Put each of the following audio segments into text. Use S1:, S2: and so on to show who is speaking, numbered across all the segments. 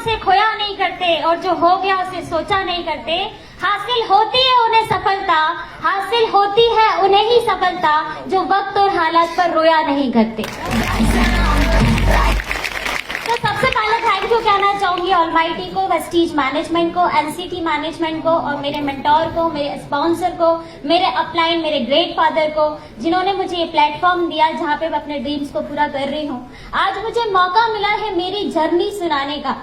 S1: उसे खोया नहीं करते और जो हो गया उसे सोचा नहीं करते। हासिल होती है उन्हें सफलता, हासिल होती है उन्हें ही सफलता जो वक्त और हालात पर रोया नहीं करते। तो सबसे पहले थैंक यू कहना चाहूंगी ऑलमाइटी को, वेस्टीज मैनेजमेंट को, एनसीटी मैनेजमेंट को और मेरे मेंटोर को, मेरे स्पॉन्सर को, मेरे अपलाइन, मेरे ग्रेट फादर को, जिन्होंने मुझे ये प्लेटफॉर्म दिया जहाँ पे मैं अपने ड्रीम्स को पूरा कर रही हूँ। आज मुझे मौका मिला है मेरी जर्नी सुनाने का,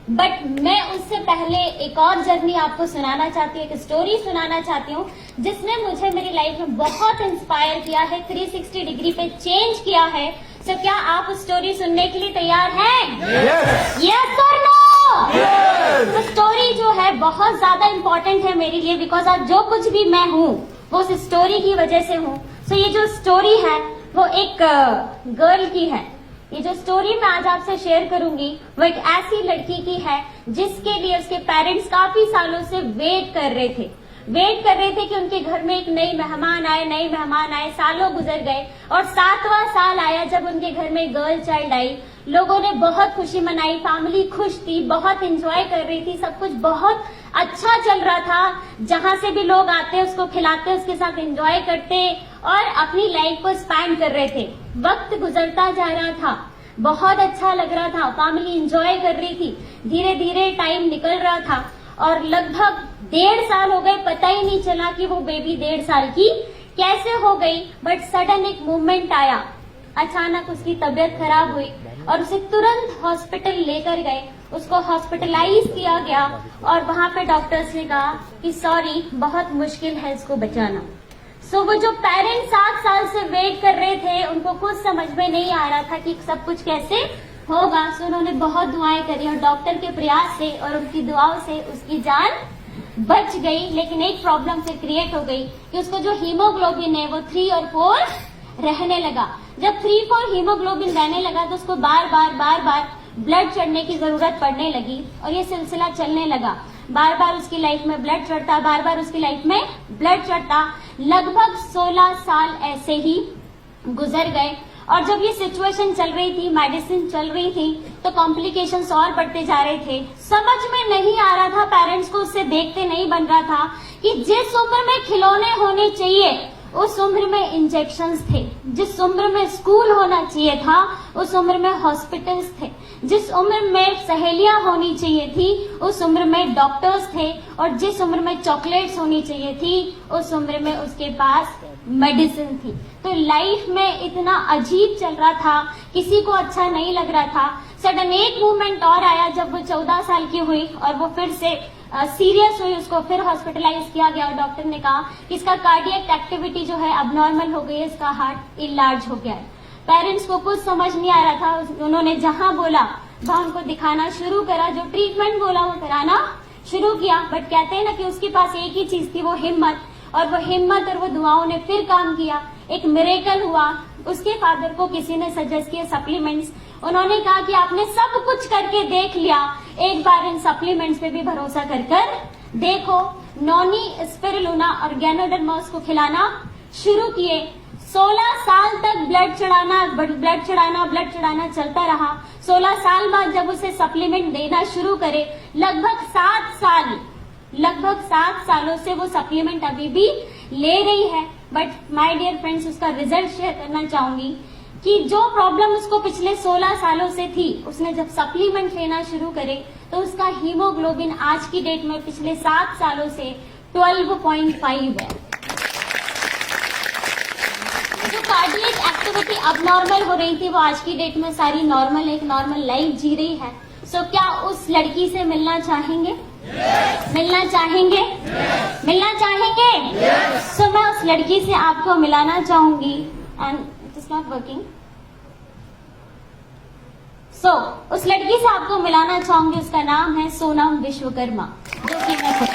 S1: बट मैं उससे पहले एक और जर्नी आपको सुनाना चाहती हूँ, एक स्टोरी सुनाना चाहती हूँ जिसने मुझे मेरी लाइफ में बहुत इंस्पायर किया है, 360 डिग्री पे चेंज किया है। सो क्या आप स्टोरी सुनने के लिए तैयार हैं? यस और नो? तो स्टोरी जो है बहुत ज्यादा इम्पोर्टेंट है मेरे लिए, बिकॉज आज जो कुछ भी मैं हूँ वो उस स्टोरी की वजह से हूँ। सो ये जो स्टोरी है वो एक गर्ल की है। ये जो स्टोरी मैं आज आपसे शेयर करूंगी वो एक ऐसी लड़की की है जिसके लिए उसके पेरेंट्स काफी सालों से वेट कर रहे थे कि उनके घर में एक नई मेहमान आए। सालों गुजर गए और 7वां साल आया जब उनके घर में गर्ल चाइल्ड आई। लोगों ने बहुत खुशी मनाई, फैमिली खुश थी, बहुत एंजॉय कर रही थी, सब कुछ बहुत अच्छा चल रहा था। जहां से भी लोग आते उसको खिलाते, उसके साथ एंजॉय करते और अपनी लाइफ को स्पेंड कर रहे थे। वक्त गुजरता जा रहा था, बहुत अच्छा लग रहा था, फैमिली एंजॉय कर रही थी। धीरे धीरे टाइम निकल रहा था और लगभग 1.5 साल हो गए, पता ही नहीं चला कि वो बेबी 1.5 साल की कैसे हो गई। बट सडन एक मूवमेंट आया, अचानक उसकी तबीयत खराब हुई और उसे तुरंत हॉस्पिटल लेकर गए। उसको हॉस्पिटलाइज किया गया और वहां पे डॉक्टर्स ने कहा कि सॉरी, बहुत मुश्किल है इसको बचाना। सो वो जो पेरेंट्स 7 साल से वेट कर रहे थे उनको कुछ समझ में नहीं आ रहा था कि सब कुछ कैसे होगा। सो उन्होंने बहुत दुआएं करी और डॉक्टर के प्रयास से और उनकी दुआओं से उसकी जान बच गई। लेकिन एक प्रॉब्लम फिर क्रिएट हो गई कि उसको जो हीमोग्लोबिन है वो 3 और 4 रहने लगा। जब 3-4 हीमोग्लोबिन रहने लगा तो उसको बार बार ब्लड चढ़ने की जरूरत पड़ने लगी और ये सिलसिला चलने लगा। बार बार उसकी लाइफ में ब्लड चढ़ता, बार बार उसकी लाइफ में ब्लड चढ़ता। लगभग 16 साल ऐसे ही गुजर गए और जब ये सिचुएशन चल रही थी, मेडिसिन चल रही थी, तो कॉम्प्लिकेशंस और बढ़ते जा रहे थे। समझ में नहीं आ रहा था, पेरेंट्स को उससे देखते नहीं बन रहा था कि जिस उम्र में खिलौने होने चाहिए उस उम्र में इंजेक्शंस थे, जिस उम्र में स्कूल होना चाहिए था उस उम्र में हॉस्पिटल्स थे, जिस उम्र में सहेलियां होनी चाहिए थी उस उम्र में डॉक्टर्स थे और जिस उम्र में चॉकलेट्स होनी चाहिए थी उस उम्र में उसके पास मेडिसिन थी। तो लाइफ में इतना अजीब चल रहा था, किसी को अच्छा नहीं लग रहा था। सडन एक मूवमेंट और आया जब वो 14 साल की हुई और वो फिर से सीरियस हुई, उसको फिर हॉस्पिटलाइज किया गया और डॉक्टर ने कहा कि इसका कार्डियक एक्टिविटी जो है अबनॉर्मल हो गई है, इसका हार्ट इलार्ज हो गया है। पेरेंट्स को कुछ समझ नहीं आ रहा था, उन्होंने जहां बोला वहां उनको दिखाना शुरू करा, जो ट्रीटमेंट बोला वो कराना शुरू किया। बट कहते हैं ना कि उसके पास एक ही चीज थी, वो हिम्मत, और वो हिम्मत और वो दुआओं ने फिर काम किया। एक मिरेकल हुआ। उसके फादर को किसी ने सजेस्ट किया सप्लीमेंट्स। उन्होंने कहा कि आपने सब कुछ करके देख लिया, एक बार इन सप्लीमेंट्स पे भी भरोसा कर देखो। नॉनी स्पिरुलिना और गैनोडर्मा को खिलाना शुरू किए। 16 साल तक ब्लड चढ़ाना चलता रहा। 16 साल बाद जब उसे सप्लीमेंट देना शुरू करे, लगभग 7 सालों से वो सप्लीमेंट अभी भी ले रही है। बट माय डियर फ्रेंड्स, उसका रिजल्ट शेयर करना चाहूंगी कि जो प्रॉब्लम उसको पिछले 16 सालों से थी, उसने जब सप्लीमेंट लेना शुरू करे तो उसका हीमोग्लोबिन आज की डेट में पिछले 7 सालों से 12.5 है। जो कार्डियक एक्टिविटी अबनॉर्मल हो रही थी वो आज की डेट में सारी नॉर्मल, एक नॉर्मल लाइफ जी रही है। सो क्या उस लड़की से मिलना चाहेंगे? मिलना चाहेंगे? मिलना चाहेंगे? सो मैं उस लड़की से आपको मिलाना चाहूंगी and it is not working. उस लड़की से आपको मिलाना चाहूंगी, उसका नाम है सोनम विश्वकर्मा, जो कि मैं खुद।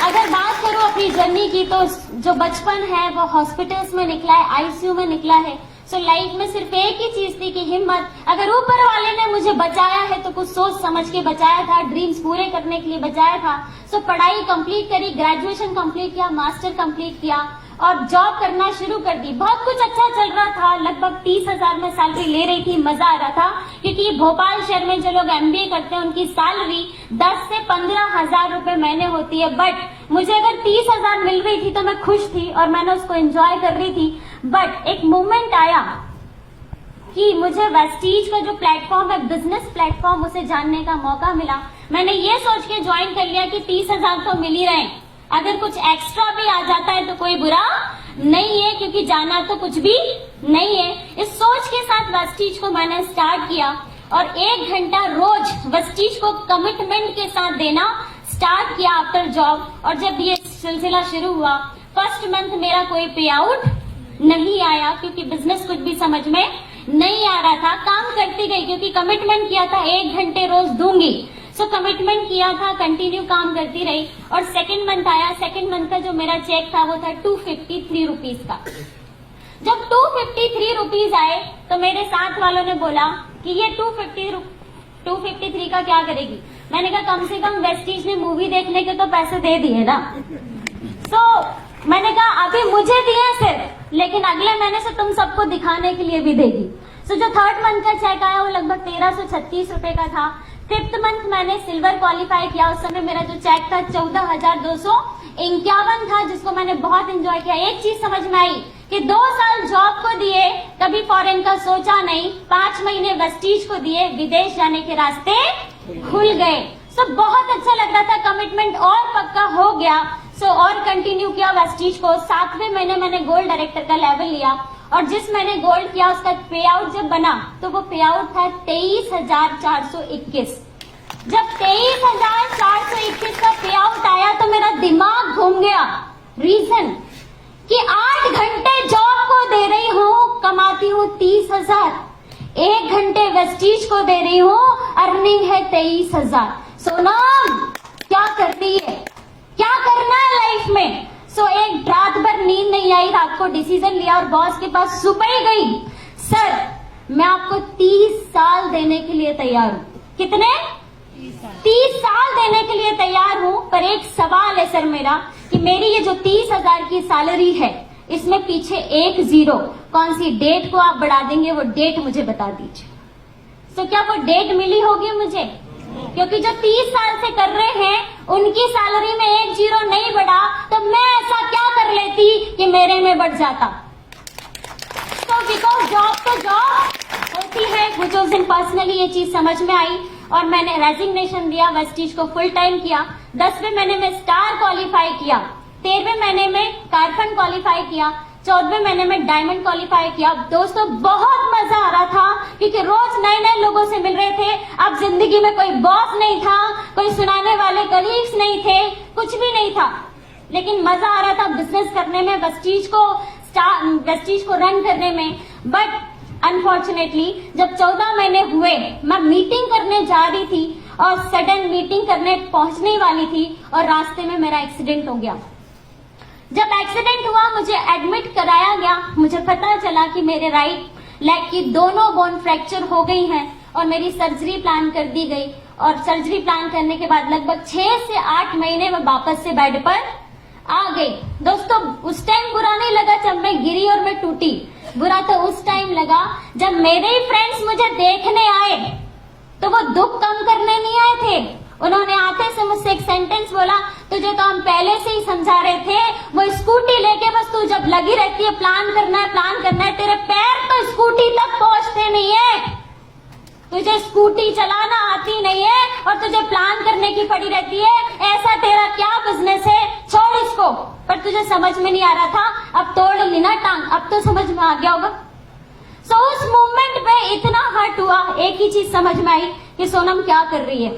S1: अगर बात करूं अपनी जर्नी की तो जो बचपन है वो हॉस्पिटल्स में निकला है, आईसीयू में निकला है। सो लाइफ में सिर्फ एक ही चीज थी कि हिम्मत। अगर ऊपर वाले ने मुझे बचाया है तो कुछ सोच समझ के बचाया था, ड्रीम्स पूरे करने के लिए बचाया था। सो पढ़ाई कंप्लीट करी, ग्रेजुएशन कंप्लीट किया, मास्टर कंप्लीट किया और जॉब करना शुरू कर दी। बहुत कुछ अच्छा चल रहा था, लगभग 30,000 में सैलरी ले रही थी, मजा आ रहा था, क्योंकि भोपाल शहर में जो लोग MBA करते हैं उनकी सैलरी 10 से 15,000 रुपए महीने होती है। बट मुझे अगर 30,000 मिल रही थी तो मैं खुश थी और मैंने उसको एंजॉय कर रही थी। बट एक मोमेंट आया कि मुझे वेस्टीज का जो प्लेटफॉर्म है, बिजनेस प्लेटफॉर्म, उसे जानने का मौका मिला। मैंने ये सोच के ज्वाइन कर लिया कि 30,000 तो मिल ही रहे, अगर कुछ एक्स्ट्रा भी आ जाता है तो कोई बुरा नहीं है, क्योंकि जाना तो कुछ भी नहीं है। इस सोच के साथ वेस्टीज को मैंने स्टार्ट किया और 1 घंटा रोज वेस्टीज को कमिटमेंट के साथ देना स्टार्ट किया आफ्टर जॉब। और जब ये सिलसिला शुरू हुआ, फर्स्ट मंथ मेरा कोई पे आउट नहीं आया, क्योंकि बिजनेस कुछ भी समझ में नहीं आ रहा था। काम करती गई, क्योंकि कमिटमेंट किया था 1 घंटे रोज दूंगी, सो कमिटमेंट किया था, कंटिन्यू काम करती रही। और सेकंड मंथ आया, सेकंड मंथ का जो मेरा चेक था वो था 253 रुपीज का। जब 253 रुपीज आए तो मेरे साथ वालों ने बोला कि ये 253 का क्या करेगी। मैंने कहा कम से कम वेस्टीज ने मूवी देखने के तो पैसे दे दिए ना। मैंने कहा अभी मुझे दिए सिर्फ, लेकिन अगले महीने से तुम सबको दिखाने के लिए भी देगी। जो थर्ड मंथ का चेक आया वो लगभग 1336 रुपए का था। फिफ्थ मंथ मैंने सिल्वर क्वालिफाई किया, उस समय मेरा जो चेक था 14,251 था, जिसको मैंने बहुत एंजॉय किया। एक चीज समझ में आई कि 2 साल जॉब को दिए, कभी फॉरेन का सोचा नहीं, 5 महीने वेस्टीज को दिए, विदेश जाने के रास्ते खुल गए। बहुत अच्छा लग रहा था, कमिटमेंट और पक्का हो गया। और कंटिन्यू किया वेस्टीज को। 7वें महीने मैंने गोल्ड डायरेक्टर का लेवल लिया और जिस मैंने गोल्ड किया उसका पे आउट जब बना तो वो पे आउट था 23,421। जब 23,421 का पे आउट आया तो मेरा दिमाग घूम गया। रीजन कि 8 घंटे जॉब को दे रही हूँ, कमाती हूँ 30,000, 1 घंटे वेस्टीज को दे रही हूँ, अर्निंग है 23,000। सोनम क्या करती है, क्या करना है लाइफ में। एक रात भर नींद नहीं आई, रात को डिसीजन लिया और बॉस के पास सुबह ही गई, सर मैं आपको 30 साल देने के लिए तैयार हूँ। कितने? 30 साल देने के लिए तैयार हूँ, पर एक सवाल है सर मेरा कि मेरी ये जो 30,000 की सैलरी है इसमें पीछे एक जीरो, कौन सी डेट को आप बढ़ा देंगे वो डेट मुझे बता दीजिए। क्या वो डेट मिली होगी मुझे? क्योंकि जो 30 साल से कर रहे हैं उनकी सैलरी में एक जीरो नहीं बढ़ा, तो मैं ऐसा क्या कर लेती कि मेरे में बढ़ जाता। बिकॉज जॉब तो जॉब होती है। मुझे उस दिन पर्सनली ये चीज समझ में आई और मैंने रेजिग्नेशन दिया, वेस्टीज को फुल टाइम किया। 10वें महीने में स्टार क्वालिफाई किया, 13वें महीने में कारफन क्वालिफाई किया, 14वें महीने में डायमंड क्वालिफाई किया। दोस्तों बहुत मजा आ रहा था क्योंकि रोज नए नए लोगों से मिल रहे थे। अब जिंदगी में कोई बॉस नहीं था, कोई सुनाने वाले कलीग्स नहीं थे, कुछ भी नहीं था, लेकिन मजा आ रहा था बिजनेस करने में, वेस्टीज को रन करने में। बट अनफॉर्चुनेटली जब 14 महीने हुए, मैं मीटिंग करने जा रही थी और सडन मीटिंग करने पहुंचने वाली थी और रास्ते में मेरा एक्सीडेंट हो गया। जब एक्सीडेंट हुआ मुझे एडमिट कराया गया, मुझे पता चला कि मेरे राइट लेग की दोनों बोन फ्रैक्चर हो गई हैं और मेरी सर्जरी प्लान कर दी गई। और सर्जरी प्लान करने के बाद लगभग 6 से 8 महीने में वापस से बेड पर आ गई। दोस्तों उस टाइम बुरा नहीं लगा जब मैं गिरी और मैं टूटी, बुरा तो उस टाइम लगा जब मेरे ही फ्रेंड्स मुझे देखने आए तो वो दुख कम करने नहीं आए थे। उन्होंने आते से मुझसे एक सेंटेंस बोला, तुझे तो हम पहले से ही समझा रहे थे, वो स्कूटी लेके बस तू जब लगी रहती है प्लान करना है, तेरे पैर तो स्कूटी तक पहुंचते नहीं है, तुझे स्कूटी चलाना आती नहीं है और तुझे प्लान करने की पड़ी रहती है। ऐसा तेरा क्या बिजनेस है, छोड़ इसको। पर तुझे समझ में नहीं आ रहा था, अब तोड़ ली ना टांग, अब तो समझ में आ गया होगा। उस मोमेंट पे इतना हर्ट हुआ, एक ही चीज समझ में आई कि सोनम क्या कर रही है।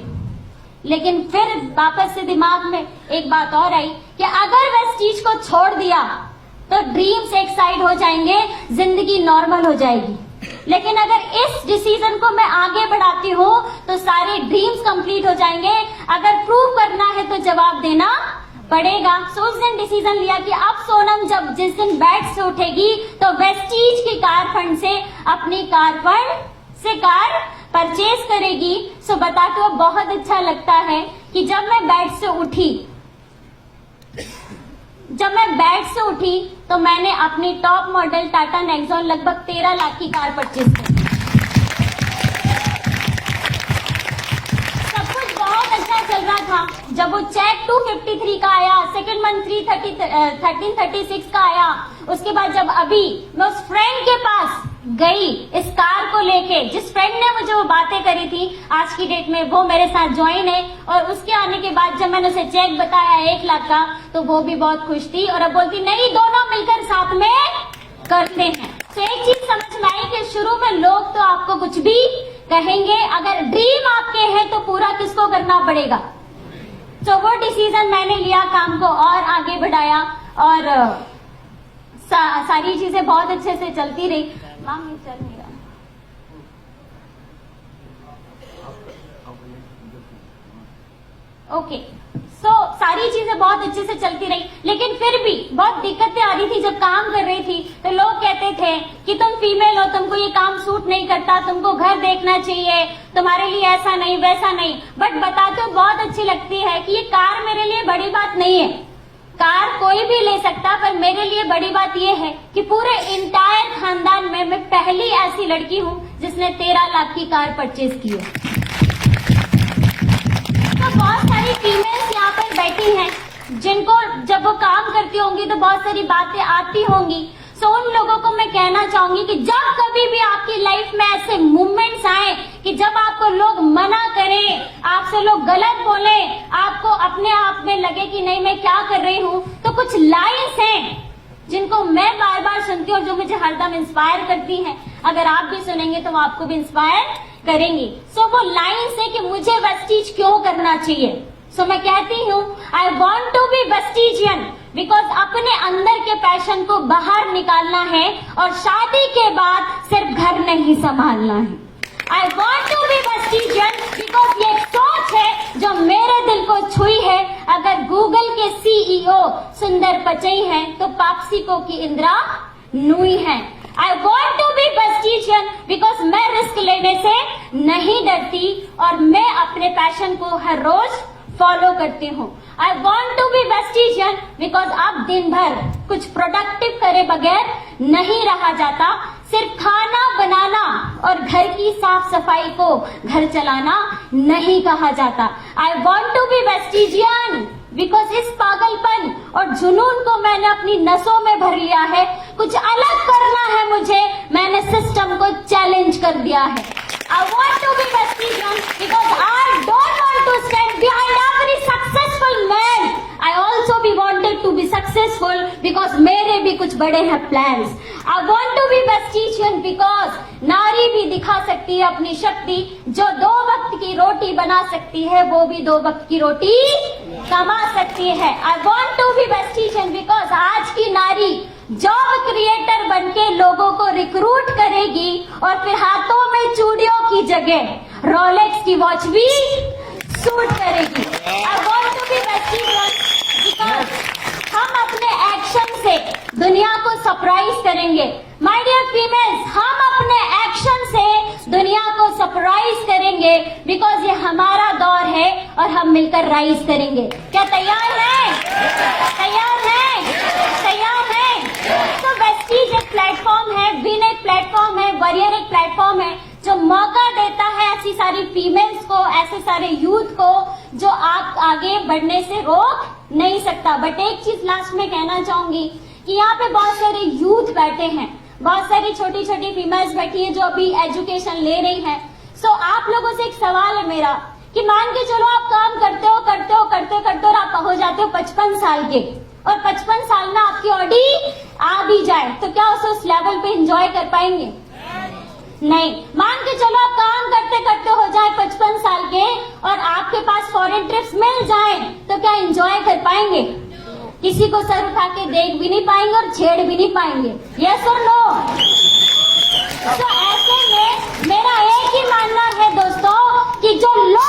S1: लेकिन फिर वापस से दिमाग में एक बात और आई कि अगर वेस्टीज को छोड़ दिया तो ड्रीम्स एक साइड हो जाएंगे, जिंदगी नॉर्मल हो जाएगी। लेकिन अगर इस डिसीजन को मैं आगे बढ़ाती हूँ तो सारे ड्रीम्स कंप्लीट हो जाएंगे। अगर प्रूव करना है तो जवाब देना पड़ेगा। उस दिन डिसीजन लिया कि अब सोनम जब जिस दिन बेड से उठेगी तो वेस्टीज की कार फंड से अपनी कार फंड से कार परचेज करेगी। बता तो बहुत अच्छा लगता है कि जब मैं बेड से उठी, जब मैं बेड से उठी तो मैंने अपनी टॉप मॉडल टाटा नेक्सॉन लगभग 13 लाख की कार परचेज की। सब कुछ बहुत अच्छा चल रहा था। जब वो चेक 253 का आया, सेकंड मंथ 1336 का आया, उसके बाद जब अभी मैं उस फ्रेंड के पास गई इस कार को लेके, जिस फ्रेंड ने मुझे वो बातें करी थी, आज की डेट में वो मेरे साथ ज्वाइन है। और उसके आने के बाद जब मैंने उसे चेक बताया 1 लाख का, तो वो भी बहुत खुश थी और अब बोलती नहीं, दोनों मिलकर साथ में करते हैं। तो एक चीज समझ में आई कि शुरू में लोग तो आपको कुछ भी कहेंगे, अगर ड्रीम आपके हैं तो पूरा किसको करना पड़ेगा। तो वो डिसीजन मैंने लिया, काम को और आगे बढ़ाया और सारी चीजें बहुत अच्छे से चलती रही। माम ये चल नहीं रहा। ओके, सो सारी चीजें बहुत अच्छे से चलती रही, लेकिन फिर भी बहुत दिक्कतें आ रही थी। जब काम कर रही थी तो लोग कहते थे कि तुम फीमेल हो, तुमको ये काम सूट नहीं करता, तुमको घर देखना चाहिए, तुम्हारे लिए ऐसा नहीं वैसा नहीं। बट बताते हो बहुत अच्छी लगती है कि ये कार मेरे लिए बड़ी बात नहीं है। कार कोई भी ले सकता, पर मेरे लिए बड़ी बात यह है कि पूरे इंटायर खानदान में मैं पहली ऐसी लड़की हूं जिसने 13 लाख की कार परचेज की है। तो बहुत सारी फीमेल्स यहाँ पर बैठी हैं जिनको जब वो काम करती होंगी तो बहुत सारी बातें आती होंगी। सो उन लोगों को मैं कहना चाहूंगी कि जब कभी भी आपकी लाइफ में ऐसे मूवमेंट्स आए कि जब आपको लोग मना करें, आपसे लोग गलत बोले, आपको अपने आप में लगे कि नहीं मैं क्या कर रही हूँ, तो कुछ लाइन्स हैं जिनको मैं बार बार सुनती हूँ और जो मुझे हरदम इंस्पायर करती हैं। अगर आप भी सुनेंगे तो वो आपको भी इंस्पायर करेंगी। सो वो लाइन्स है कि मुझे वेस्टीज क्यों करना चाहिए। सो मैं कहती हूँ I want to be Vestigian because अपने अंदर के पैशन को बाहर निकालना है और शादी के बाद सिर्फ घर नहीं संभालना है। I want to be Vestigian because ये सोच है जो मेरे दिल को छुई है। अगर गूगल के CEO सुंदर पिचई हैं तो पाप्सिको की इंदिरा नूई है। I want to be Vestigian because मैं रिस्क लेने से नहीं डरती और मैं अपने पैशन को हर रोज फॉलो करती हूँ। I want to be Vestigian because अब दिन भर कुछ प्रोडक्टिव करे बगैर नहीं रहा जाता। सिर्फ खाना बनाना और घर की साफ सफाई को घर चलाना नहीं कहा जाता। I want to be Vestigian because इस पागलपन और जुनून को मैंने अपनी नसों में भर लिया है। कुछ अलग करना है मुझे, मैंने सिस्टम को चैलेंज कर दिया है। I want to be Vespigian because I don't want to stand behind every successful man. I also be wanted to be successful because मेरे भी कुछ बड़े हैं plans. I want to be Vespigian because नारी भी दिखा सकती है अपनी शक्ति। जो 2 वक्त की रोटी बना सकती है वो भी 2 वक्त की रोटी कमा सकती है। I want to be Vespigian because आज की नारी जॉब क्रिएटर बनके लोगों को रिक्रूट करेगी और फिर हाथों में चूड़ियों की जगह रोलेक्स की वॉच भी सूट करेगी। I want to be Vespigian because हम अपने एक्शन से दुनिया को सरप्राइज करेंगे। माय डियर फीमेल्स, हम अपने एक्शन से दुनिया को सरप्राइज करेंगे बिकॉज ये हमारा दौर है और हम मिलकर राइज करेंगे। क्या तैयार हैं? तैयार हैं? तैयार हैं? तो वेस्टीज एक प्लेटफॉर्म है, विन एक प्लेटफॉर्म है, वॉरियर एक प्लेटफॉर्म है जो मौका देता है ऐसी सारी फीमेल्स को, ऐसे सारे यूथ को जो आप आगे बढ़ने से रोक नहीं सकता। बट एक चीज लास्ट में कहना चाहूंगी कि यहाँ पे बहुत सारे यूथ बैठे हैं, बहुत सारी छोटी छोटी फीमेल्स बैठी हैं जो अभी एजुकेशन ले रही हैं। सो आप लोगों से एक सवाल है मेरा कि मान के चलो आप काम करते हो और आप पहुंच जाते हो 55 साल के और 55 साल में आपकी ऑडी आ भी जाए तो क्या उस लेवल पे एंजॉय कर पाएंगे? नहीं। मान के चलो आप काम करते हो जाए 55 साल के और आपके पास फॉरेन ट्रिप्स मिल जाए तो क्या एंजॉय कर पाएंगे? किसी को सर उठा के देख भी नहीं पाएंगे और छेड़ भी नहीं पाएंगे। यस और नो? तो ऐसे में मेरा एक ही मानना है दोस्तों कि जो लोग